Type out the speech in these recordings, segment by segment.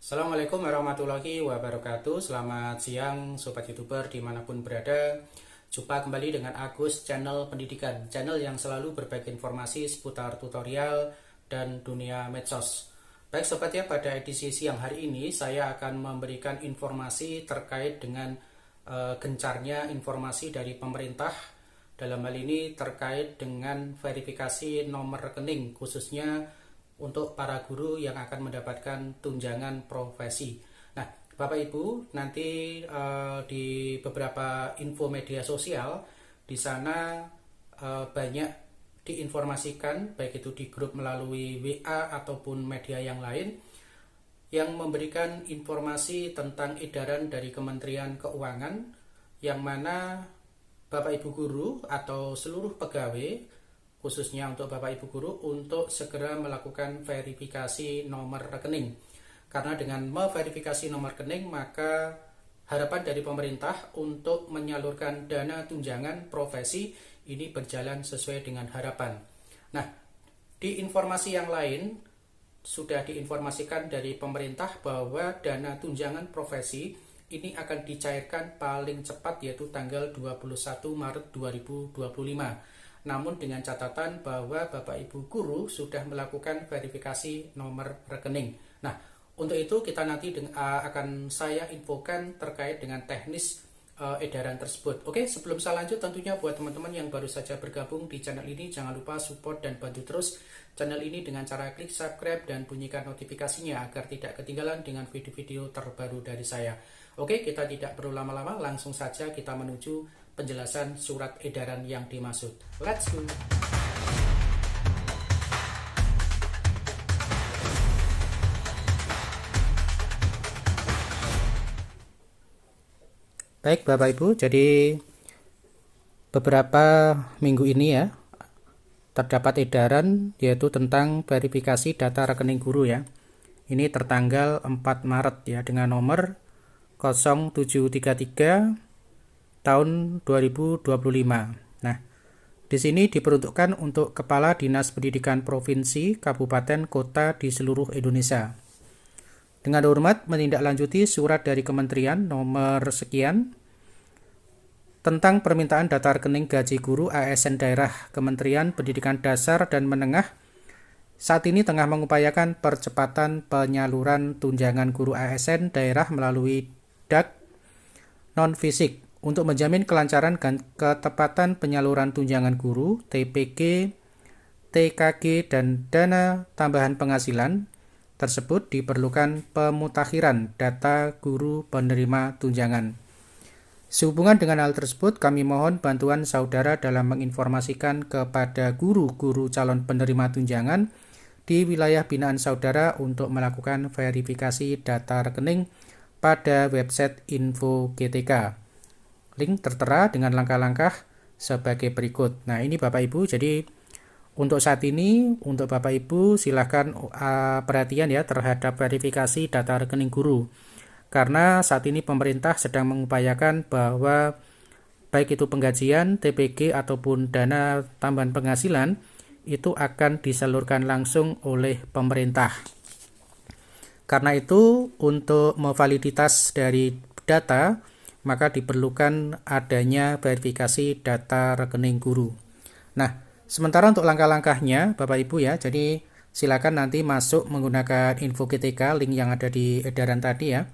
Assalamualaikum warahmatullahi wabarakatuh. Selamat siang Sobat YouTuber dimanapun berada. Jumpa kembali dengan Agus Channel Pendidikan, channel yang selalu berbagi informasi seputar tutorial dan dunia medsos. Baik Sobat ya, pada edisi siang hari ini saya akan memberikan informasi terkait dengan gencarnya informasi dari pemerintah. Dalam hal ini terkait dengan verifikasi nomor rekening, khususnya untuk para guru yang akan mendapatkan tunjangan profesi. Nah, Bapak Ibu, nanti di beberapa info media sosial di sana banyak diinformasikan, baik itu di grup melalui WA ataupun media yang lain, yang memberikan informasi tentang edaran dari Kementerian Keuangan, yang mana Bapak Ibu guru atau seluruh pegawai, khususnya untuk Bapak Ibu guru, untuk segera melakukan verifikasi nomor rekening. Karena dengan memverifikasi nomor rekening, maka harapan dari pemerintah untuk menyalurkan dana tunjangan profesi ini berjalan sesuai dengan harapan. Nah, di informasi yang lain sudah diinformasikan dari pemerintah bahwa dana tunjangan profesi ini akan dicairkan paling cepat, yaitu tanggal 21 Maret 2025. Namun dengan catatan bahwa Bapak Ibu guru sudah melakukan verifikasi nomor rekening. Nah, untuk itu kita nanti akan saya infokan terkait dengan teknis edaran tersebut. Oke, sebelum saya lanjut, tentunya buat teman-teman yang baru saja bergabung di channel ini, jangan lupa support dan bantu terus channel ini dengan cara klik subscribe dan bunyikan notifikasinya agar tidak ketinggalan dengan video-video terbaru dari saya. Oke, kita tidak perlu lama-lama, langsung saja kita menuju penjelasan surat edaran yang dimaksud. Let's go! Baik Bapak Ibu, jadi beberapa minggu ini ya terdapat edaran yaitu tentang verifikasi data rekening guru ya. Ini tertanggal 4 Maret ya dengan nomor 0733 tahun 2025. Nah, di sini diperuntukkan untuk Kepala Dinas Pendidikan Provinsi, Kabupaten, Kota di seluruh Indonesia. Dengan hormat menindaklanjuti surat dari Kementerian nomor sekian tentang permintaan data rekening gaji guru ASN daerah Kementerian Pendidikan Dasar dan Menengah saat ini tengah mengupayakan percepatan penyaluran tunjangan guru ASN daerah melalui DAK non-fisik untuk menjamin kelancaran dan ketepatan penyaluran tunjangan guru, TPG, TKG, dan dana tambahan penghasilan tersebut diperlukan pemutakhiran data guru penerima tunjangan. Sehubungan dengan hal tersebut, kami mohon bantuan saudara dalam menginformasikan kepada guru-guru calon penerima tunjangan di wilayah binaan saudara untuk melakukan verifikasi data rekening pada website Info GTK. Link tertera dengan langkah-langkah sebagai berikut. Nah, ini Bapak Ibu, jadi untuk saat ini, untuk Bapak Ibu silahkan perhatian ya terhadap verifikasi data rekening guru. Karena saat ini pemerintah sedang mengupayakan bahwa baik itu penggajian, TPG ataupun dana tambahan penghasilan itu akan disalurkan langsung oleh pemerintah. Karena itu untuk memvaliditas dari data, maka diperlukan adanya verifikasi data rekening guru. Nah, sementara untuk langkah-langkahnya Bapak Ibu ya, jadi silakan nanti masuk menggunakan info GTK, link yang ada di edaran tadi ya.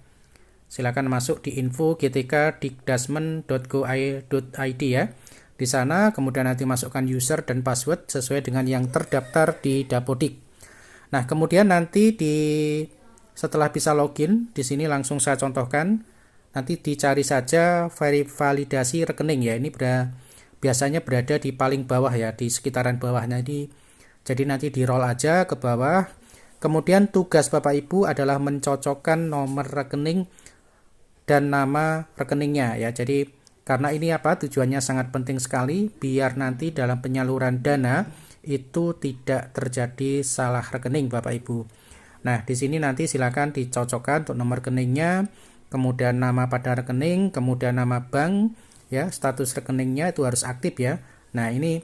Silakan masuk di info GTK dikdasmen.go.id ya. Di sana kemudian nanti masukkan user dan password sesuai dengan yang terdaftar di Dapodik. Nah, kemudian nanti setelah bisa login, di sini langsung saya contohkan, nanti dicari saja validasi rekening ya. Ini biasanya berada di paling bawah ya, di sekitaran bawahnya ini. Jadi nanti di roll aja ke bawah. Kemudian tugas Bapak Ibu adalah mencocokkan nomor rekening dan nama rekeningnya ya. Jadi karena ini tujuannya sangat penting sekali biar nanti dalam penyaluran dana itu tidak terjadi salah rekening Bapak Ibu. Nah, di sini nanti silakan dicocokkan untuk nomor rekeningnya, kemudian nama pada rekening, kemudian nama bank ya, status rekeningnya itu harus aktif ya. Nah, ini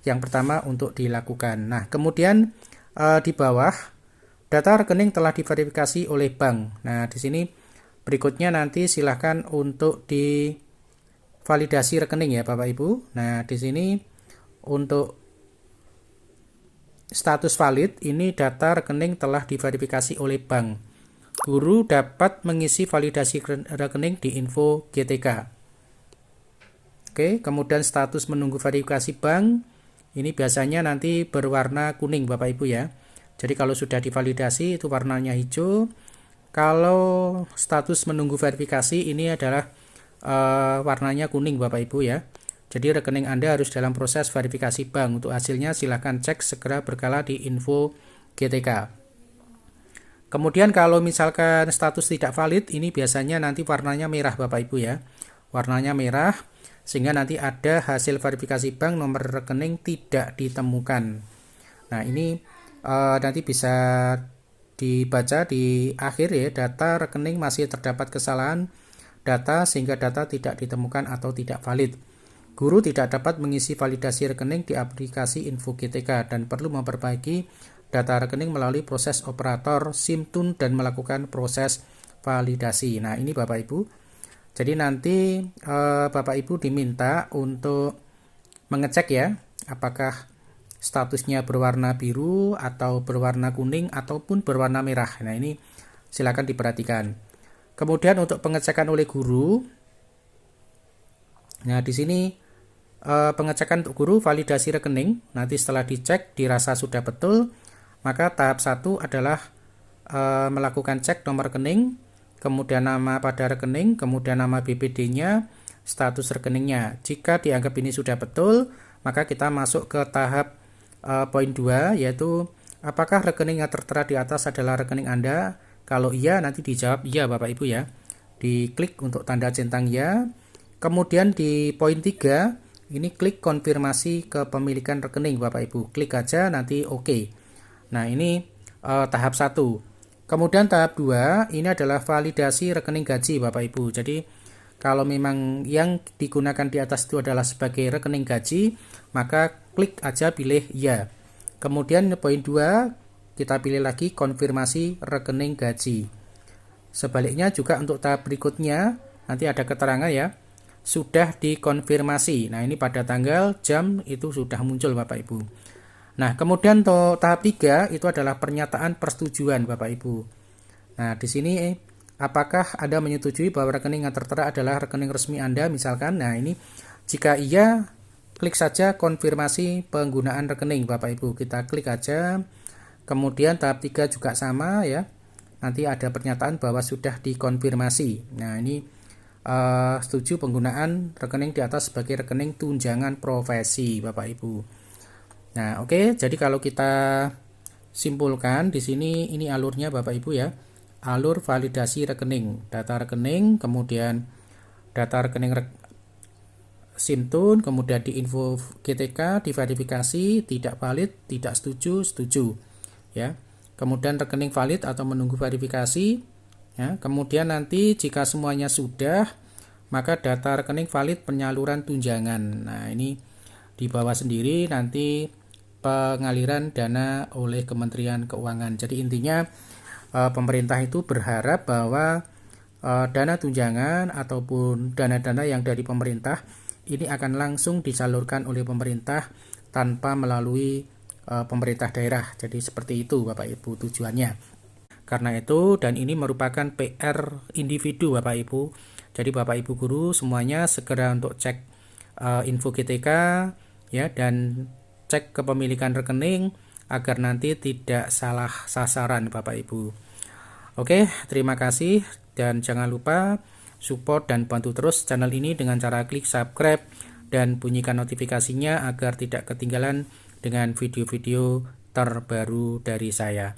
yang pertama untuk dilakukan. Nah, kemudian di bawah data rekening telah diverifikasi oleh bank. Nah, di sini berikutnya nanti silahkan untuk divalidasi rekening ya Bapak Ibu. Nah, di sini untuk status valid ini data rekening telah diverifikasi oleh bank. Guru dapat mengisi validasi rekening di info GTK. Oke, kemudian status menunggu verifikasi bank ini biasanya nanti berwarna kuning Bapak Ibu ya. Jadi kalau sudah divalidasi itu warnanya hijau. Kalau status menunggu verifikasi ini adalah warnanya kuning Bapak Ibu ya. Jadi rekening Anda harus dalam proses verifikasi bank. Untuk hasilnya silahkan cek segera berkala di info GTK. Kemudian kalau misalkan status tidak valid, ini biasanya nanti warnanya merah Bapak Ibu ya. Warnanya merah sehingga nanti ada hasil verifikasi bank nomor rekening tidak ditemukan. Nah ini nanti bisa dibaca di akhir ya, data rekening masih terdapat kesalahan data sehingga data tidak ditemukan atau tidak valid. Guru tidak dapat mengisi validasi rekening di aplikasi info GTK dan perlu memperbaiki data rekening melalui proses operator SIMTUN dan melakukan proses validasi. Nah ini Bapak Ibu, jadi nanti Bapak Ibu diminta untuk mengecek ya apakah statusnya berwarna biru atau berwarna kuning ataupun berwarna merah. Nah ini silakan diperhatikan. Kemudian untuk pengecekan oleh guru, nah di sini pengecekan untuk guru validasi rekening. Nanti setelah dicek dirasa sudah betul, maka tahap 1 adalah melakukan cek nomor rekening, kemudian nama pada rekening, kemudian nama BPD-nya, status rekeningnya. Jika dianggap ini sudah betul, maka kita masuk ke tahap poin 2, yaitu apakah rekening yang tertera di atas adalah rekening Anda? Kalau iya, nanti dijawab iya Bapak Ibu ya. Diklik untuk tanda centang ya. Kemudian di poin 3, ini klik konfirmasi kepemilikan rekening Bapak Ibu. Klik aja nanti oke. Nah ini tahap 1. Kemudian tahap 2, ini adalah validasi rekening gaji Bapak Ibu. Jadi kalau memang yang digunakan di atas itu adalah sebagai rekening gaji, maka klik aja pilih ya. Kemudian poin 2, kita pilih lagi konfirmasi rekening gaji. Sebaliknya juga untuk tahap berikutnya, nanti ada keterangan ya, sudah dikonfirmasi. Nah ini pada tanggal, jam itu sudah muncul Bapak Ibu. Nah kemudian untuk tahap 3 itu adalah pernyataan persetujuan Bapak Ibu. Nah di sini apakah Anda menyetujui bahwa rekening yang tertera adalah rekening resmi Anda misalkan. Nah ini jika iya, klik saja konfirmasi penggunaan rekening Bapak Ibu. Kita klik aja. Kemudian tahap 3 juga sama ya. Nanti ada pernyataan bahwa sudah dikonfirmasi. Nah ini setuju penggunaan rekening di atas sebagai rekening tunjangan profesi Bapak Ibu. Nah oke, jadi kalau kita simpulkan di sini ini alurnya Bapak Ibu ya. Alur validasi rekening, data rekening, kemudian data rekening SIMTUN, kemudian di info GTK, diverifikasi, tidak valid, tidak setuju, setuju. Ya. Kemudian rekening valid atau menunggu verifikasi. Ya. Kemudian nanti jika semuanya sudah, maka data rekening valid penyaluran tunjangan. Nah, ini di bawah sendiri nanti pengaliran dana oleh Kementerian Keuangan. Jadi intinya pemerintah itu berharap bahwa dana tunjangan ataupun dana-dana yang dari pemerintah ini akan langsung disalurkan oleh pemerintah tanpa melalui pemerintah daerah. Jadi seperti itu Bapak Ibu tujuannya. Karena itu dan ini merupakan PR individu Bapak Ibu. Jadi Bapak Ibu guru semuanya segera untuk cek info GTK ya dan cek kepemilikan rekening agar nanti tidak salah sasaran Bapak Ibu. Oke, terima kasih dan jangan lupa support dan bantu terus channel ini dengan cara klik subscribe dan bunyikan notifikasinya agar tidak ketinggalan dengan video-video terbaru dari saya.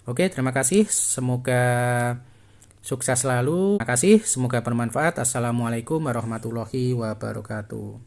Oke, terima kasih. Semoga sukses selalu. Terima kasih, semoga bermanfaat. Assalamualaikum warahmatullahi wabarakatuh.